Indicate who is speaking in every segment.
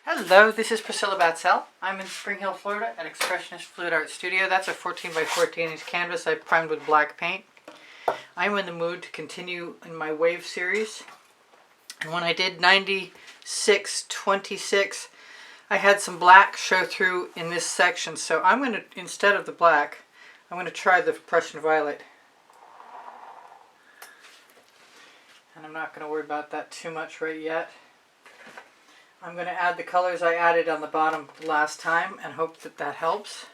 Speaker 1: Hello, this is Priscilla Batzell. I'm in Spring Hill, Florida at Expressionist Fluid Art Studio. That's a 14 by 14 inch canvas I primed with black paint. I'm in the mood to continue in my wave series. And when I did 96-26, I had some black show through in this section. So I'm going to, instead of the black, I'm going to try the Prussian Violet. And I'm not going to worry about that too much right yet. I'm going to add the colors I added on the bottom last time and hope that that helps.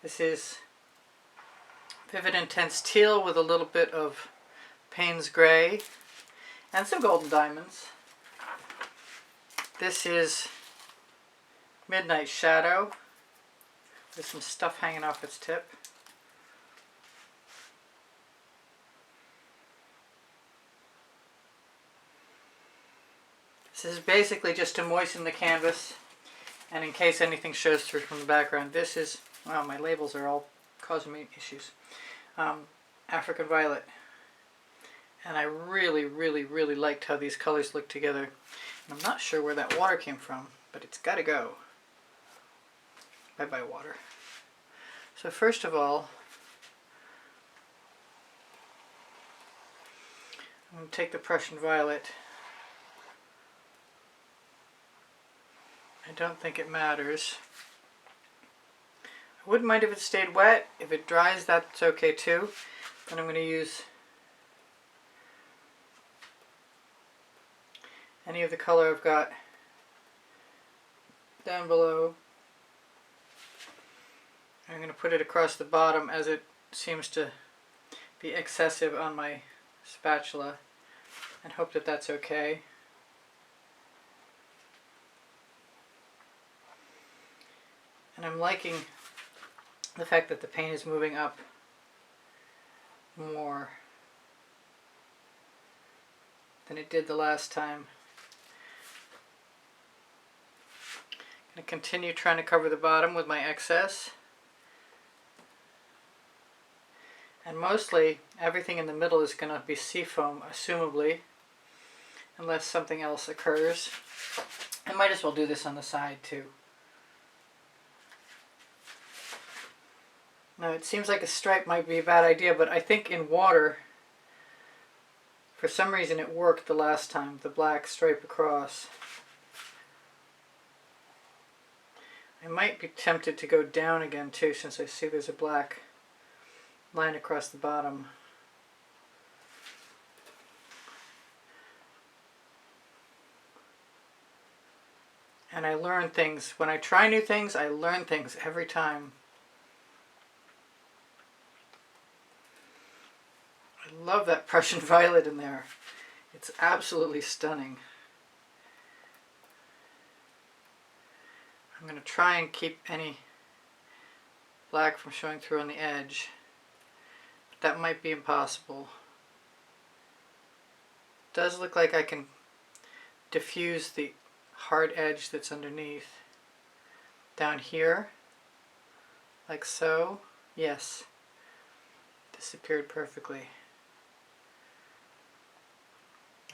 Speaker 1: This is Vivid Intense Teal with a little bit of Paynes Gray and some Golden Diamonds. This is Midnight Shadow with some stuff hanging off its tip. This is basically just to moisten the canvas and in case anything shows through from the background. This is, wow, my labels are all causing me issues. African Violet. And I really liked how these colors look together. And I'm not sure where that water came from, but it's got to go. Bye bye water. So first of all, I'm going to take the Prussian Violet. I don't think it matters. I wouldn't mind if it stayed wet. If it dries, that's okay too. Then I'm going to use any of the color I've got down below. I'm going to put it across the bottom as it seems to be excessive on my spatula and hope that that's okay. And I'm liking the fact that the paint is moving up more than it did the last time. I'm going to continue trying to cover the bottom with my excess. And mostly everything in the middle is going to be seafoam, assumably, unless something else occurs. I might as well do this on the side too. Now it seems like a stripe might be a bad idea, but I think in water, for some reason it worked the last time, the black stripe across. I might be tempted to go down again too, since I see there's a black line across the bottom. And I learn things. When I try new things, I learn things every time. I love that Prussian Violet in there. It's absolutely stunning. I'm going to try and keep any black from showing through on the edge. But that might be impossible. It does look like I can diffuse the hard edge that's underneath. Down here, like so. Yes. Disappeared perfectly.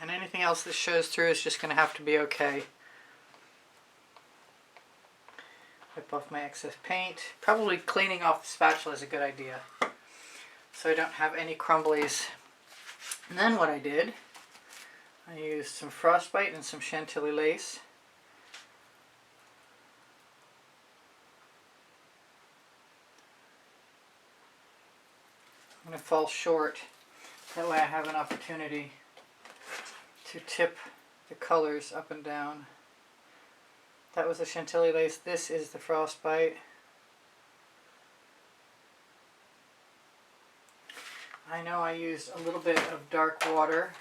Speaker 1: And anything else that shows through is just going to have to be okay. Wipe off my excess paint. Probably cleaning off the spatula is a good idea, so I don't have any crumblies. And then what I did, I used some Frostbite and some Chantilly lace. I'm going to fall short. That way I have an opportunity to tip the colors up and down. That was the Chantilly lace. This is the Frostbite. I know I used a little bit of dark water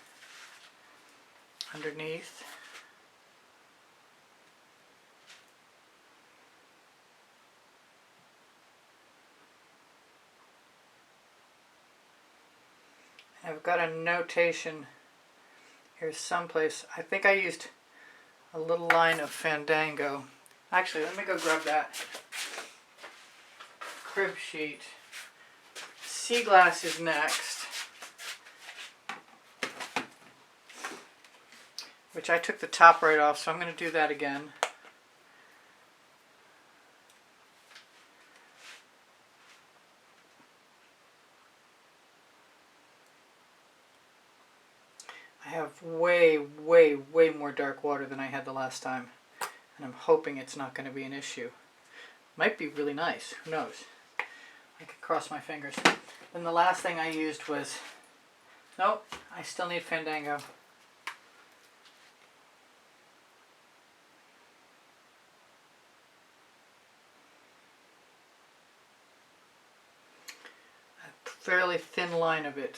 Speaker 1: underneath. I've got a notation here someplace. I think I used a little line of Fandango. Actually, let me go grab that crib sheet. Seaglass is next, which I took the top right off, so I'm going to do that again. have way, way, way more dark water than I had the last time. And I'm hoping it's not going to be an issue. Might be really nice. Who knows? I could cross my fingers. Then the last thing I used was... Nope, I still need Fandango. A fairly thin line of it.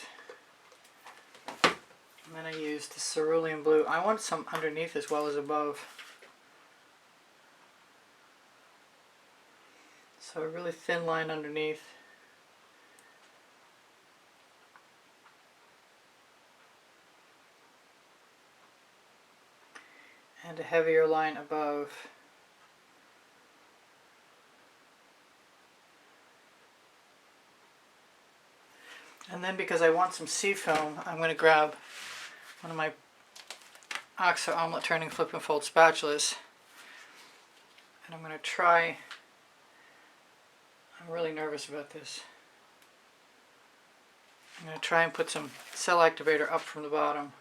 Speaker 1: And then I used the Cerulean blue. I want some underneath as well as above. So a really thin line underneath. And a heavier line above. And then because I want some sea foam, I'm going to grab one of my Oxo omelet turning flip and fold spatulas. And I'm going to try, I'm really nervous about this. I'm going to try and put some cell activator up from the bottom.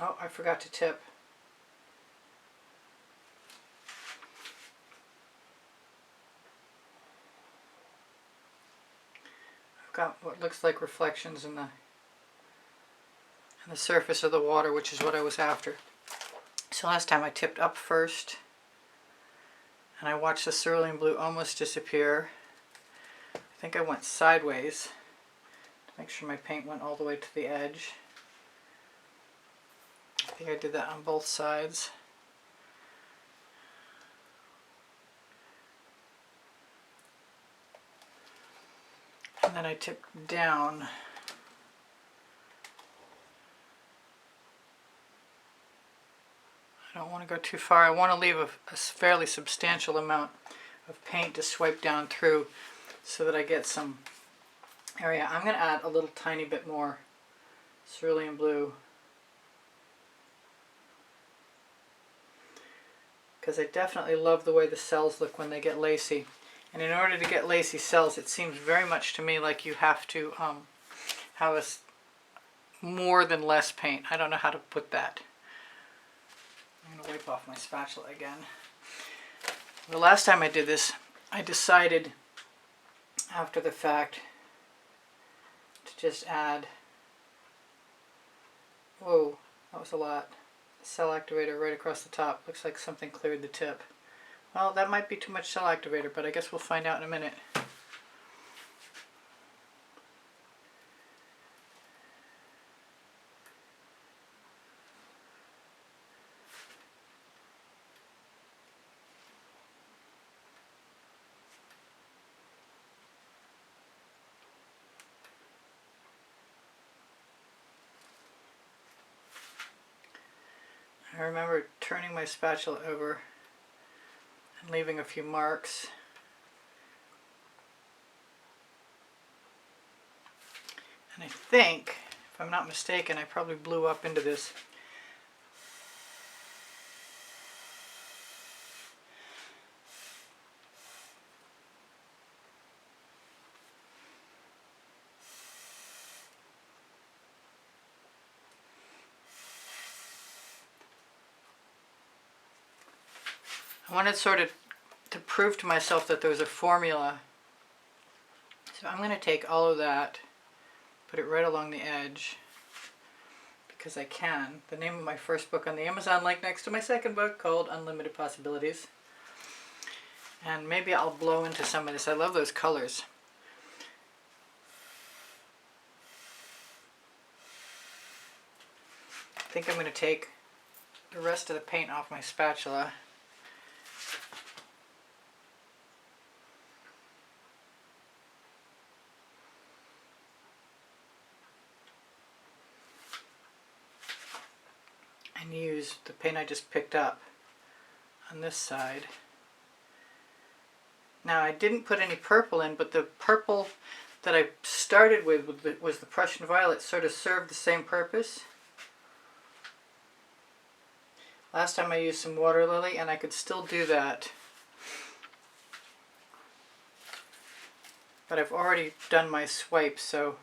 Speaker 1: Oh, I forgot to tip. I've got what looks like reflections in the surface of the water, which is what I was after. So last time I tipped up first, and I watched the cerulean blue almost disappear. I think I went sideways to make sure my paint went all the way to the edge. I think I did that on both sides. And then I tipped down. I don't want to go too far. I want to leave a fairly substantial amount of paint to swipe down through so that I get some area. I'm going to add a little tiny bit more cerulean blue, because I definitely love the way the cells look when they get lacy. And in order to get lacy cells, it seems very much to me like you have to have more than less paint. I don't know how to put that. I'm going to wipe off my spatula again. The last time I did this, I decided after the fact to just add, whoa, that was a lot. Cell activator right across the top. Looks like something cleared the tip. Well, that might be too much cell activator, but I guess we'll find out in a minute. I remember turning my spatula over and leaving a few marks. And I think, if I'm not mistaken, I probably blew up into this. I wanted sort of to prove to myself that there was a formula. So I'm going to take all of that, put it right along the edge, because I can. The name of my first book on the Amazon link next to my second book, called Unlimited Possibilities. And maybe I'll blow into some of this. I love those colors. I think I'm going to take the rest of the paint off my spatula. And use the paint I just picked up on this side. Now I didn't put any purple in, but the purple that I started with was the Prussian Violet, sort of served the same purpose. Last time I used some Waterlily, and I could still do that. but I've already done my swipe, so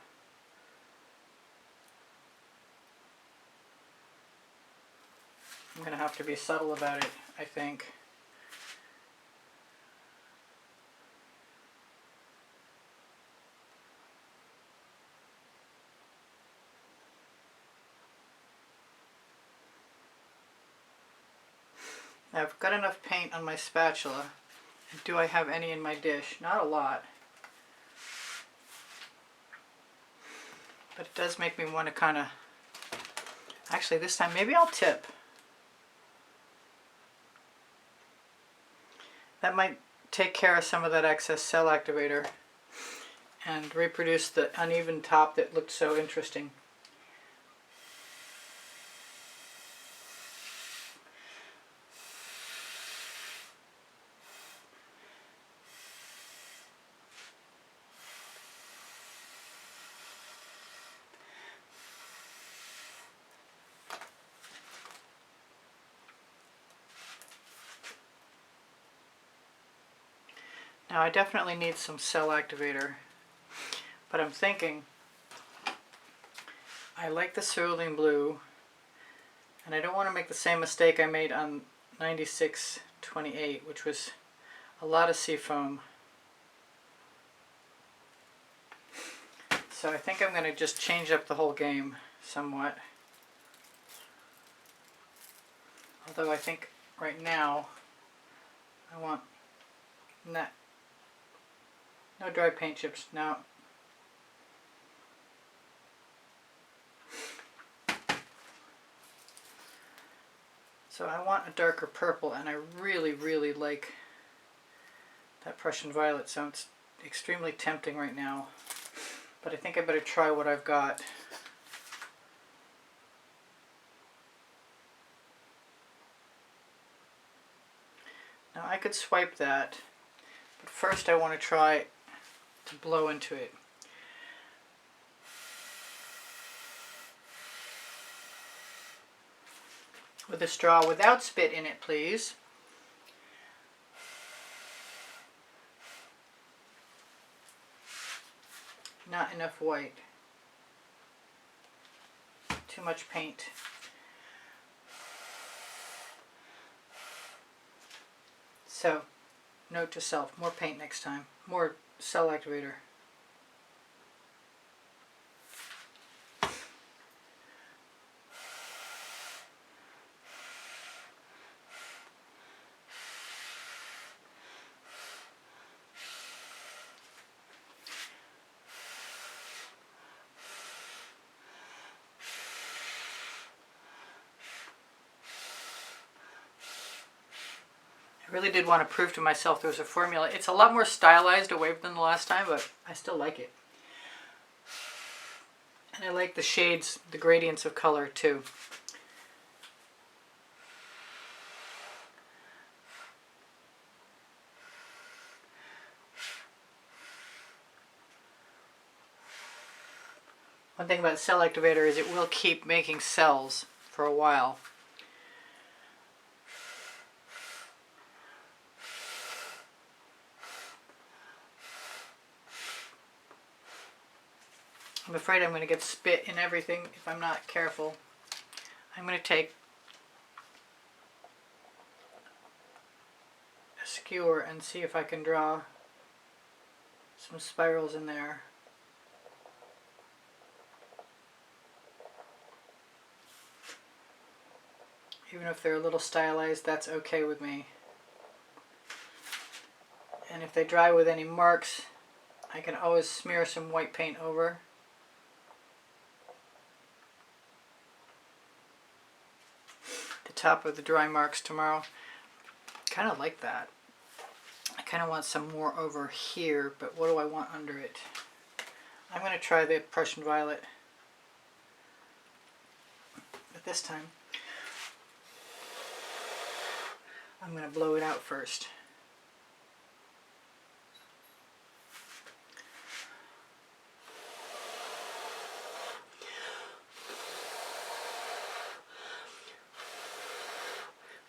Speaker 1: I'm going to have to be subtle about it, I think. Now I've got enough paint on my spatula. Do I have any in my dish? Not a lot. But it does make me want to kind of... Actually, this time maybe I'll tip. That might take care of some of that excess cell activator and reproduce the uneven top that looked so interesting. Now I definitely need some cell activator, but I'm thinking I like the cerulean blue, and I don't want to make the same mistake I made on 96-28, which was a lot of seafoam. So I think I'm going to just change up the whole game somewhat. Although I think right now I want that. No dry paint chips, no. So I want a darker purple, and I really, really like that Prussian Violet, so it's extremely tempting right now. But I think I better try what I've got. Now I could swipe that, but first I want to try to blow into it. With a straw without spit in it, please. Not enough white. Too much paint. So, note to self, more paint next time. More cell activator. I really did want to prove to myself there was a formula. It's a lot more stylized away than the last time, but I still like it. And I like the shades, the gradients of color too. One thing about cell activator is it will keep making cells for a while. I'm afraid I'm going to get spit in everything if I'm not careful. I'm going to take a skewer and see if I can draw some spirals in there. Even if they're a little stylized, that's okay with me. And if they dry with any marks, I can always smear some white paint over. The top of the dry marks tomorrow. Kind of like that. I kind of want some more over here, but what do I want under it? I'm going to try the Prussian Violet. But this time, I'm going to blow it out first.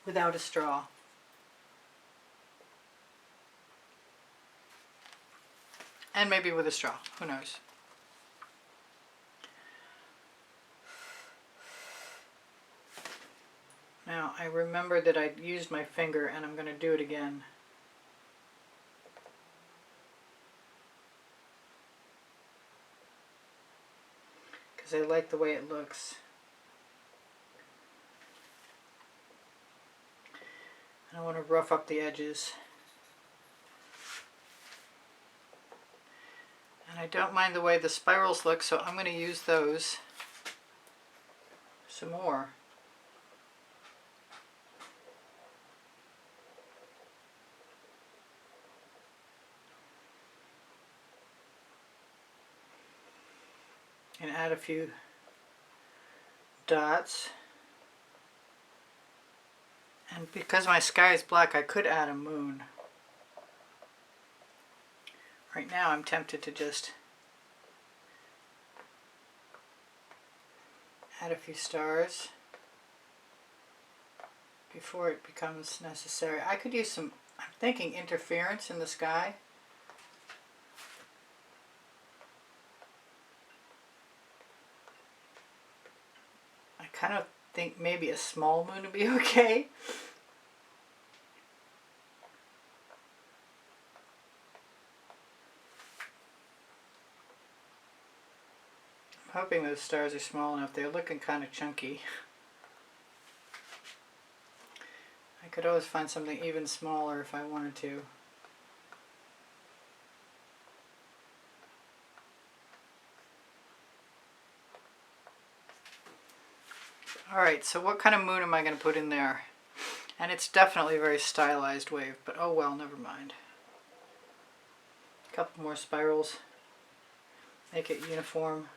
Speaker 1: Without a straw. And maybe with a straw, who knows. Now I remembered that I used my finger and I'm going to do it again. Because I like the way it looks. And I want to rough up the edges. And I don't mind the way the spirals look, so I'm going to use those some more. And add a few dots. And because my sky is black, I could add a moon. Right now I'm tempted to just add a few stars before it becomes necessary. I could use some, I'm thinking, interference in the sky. I kind of think maybe a small moon would be okay. I'm hoping those stars are small enough. They're looking kind of chunky. I could always find something even smaller if I wanted to. Alright, so what kind of moon am I going to put in there? And it's definitely a very stylized wave, but oh well, never mind. A couple more spirals. Make it uniform.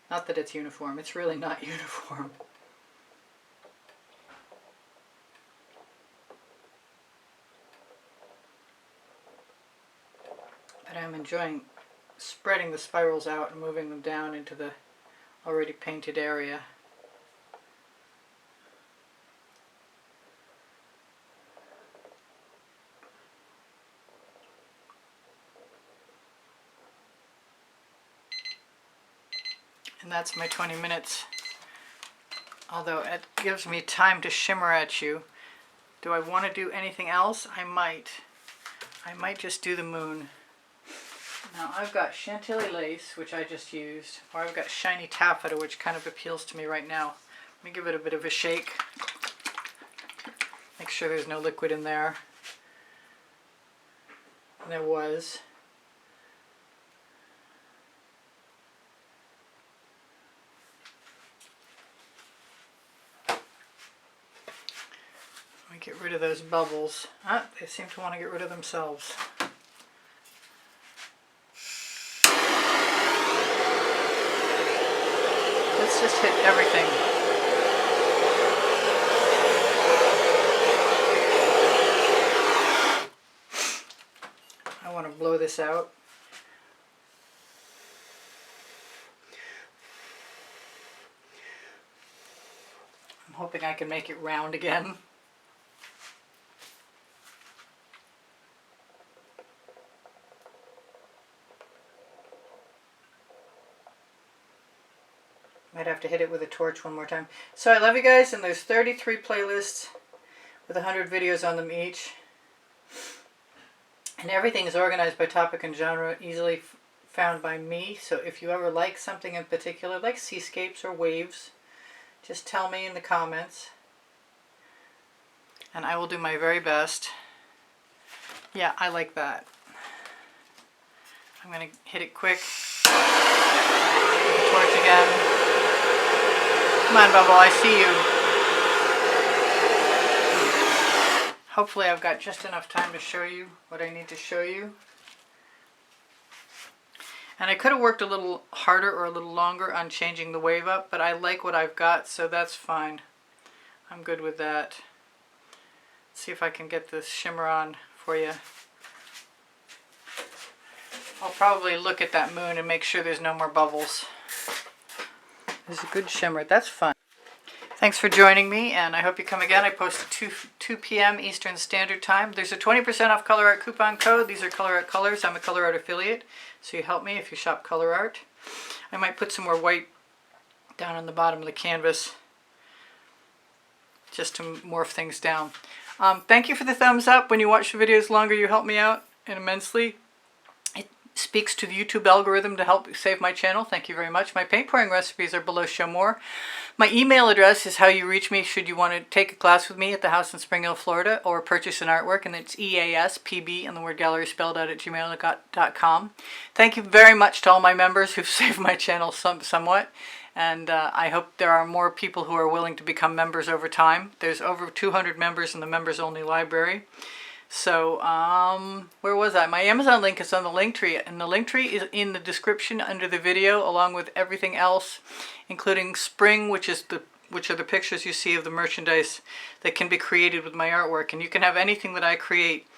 Speaker 1: Not that it's uniform, it's really not uniform. But I'm enjoying spreading the spirals out and moving them down into the already painted area. And that's my 20 minutes. Although it gives me time to shimmer at you. Do I want to do anything else? I might. I might just do the moon. Now I've got Chantilly lace, which I just used, or I've got shiny taffeta, which kind of appeals to me right now. Let me give it a bit of a shake. Make sure there's no liquid in there. And there was. Let me get rid of those bubbles. Ah, they seem to want to get rid of themselves. Let's just hit everything. I want to blow this out. I'm hoping I can make it round again. Might have to hit it with a torch one more time. So I love you guys, and there's 33 playlists with 100 videos on them each. And everything is organized by topic and genre, easily found by me. So if you ever like something in particular, like seascapes or waves, just tell me in the comments. And I will do my very best. Yeah, I like that. I'm going to hit it quick. With the torch again. Come on, Bubble, I see you. Hopefully I've got just enough time to show you what I need to show you. And I could have worked a little harder or a little longer on changing the wave up, but I like what I've got, so that's fine. I'm good with that. Let's see if I can get this shimmer on for you. I'll probably look at that moon and make sure there's no more bubbles. There's a good shimmer. That's fun. Thanks for joining me, and I hope you come again. I post at 2 p.m. Eastern Standard Time. There's a 20% off Colourarte coupon code. These are Colourarte colors. I'm a Colourarte affiliate, so you help me if you shop Colourarte. I might put some more white down on the bottom of the canvas just to morph things down. Thank you for the thumbs up. When you watch the videos longer, you help me out immensely. It speaks to the YouTube algorithm to help save my channel. Thank you very much. My paint pouring recipes are below Show More. My email address is how you reach me should you want to take a class with me at the house in Spring Hill, Florida, or purchase an artwork, and it's easpb and the word gallery spelled out at gmail.com. Thank you very much to all my members who've saved my channel somewhat, and I hope there are more people who are willing to become members over time. There's over 200 members in the members only library. So, where was I? My Amazon link is on the link tree, and the link tree is in the description under the video, along with everything else, including spring, which are the pictures you see of the merchandise that can be created with my artwork. And you can have anything that I create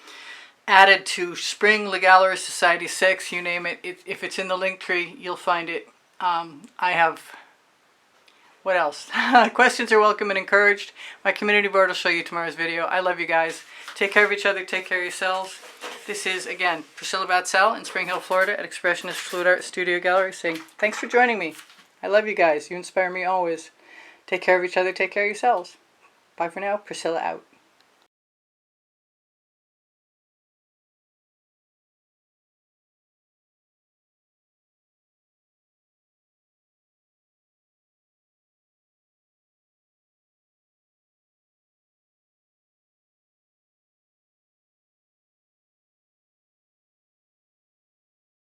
Speaker 1: added to Spring, Le Gallery Society 6, you name it. If it's in the link tree, you'll find it. I have... What else? Questions are welcome and encouraged. My community board will show you tomorrow's video. I love you guys. Take care of each other. Take care of yourselves. This is, again, Priscilla Batzell in Spring Hill, Florida at Expressionist Fluid Art Studio Gallery saying, thanks for joining me. I love you guys. You inspire me always. Take care of each other. Take care of yourselves. Bye for now. Priscilla out.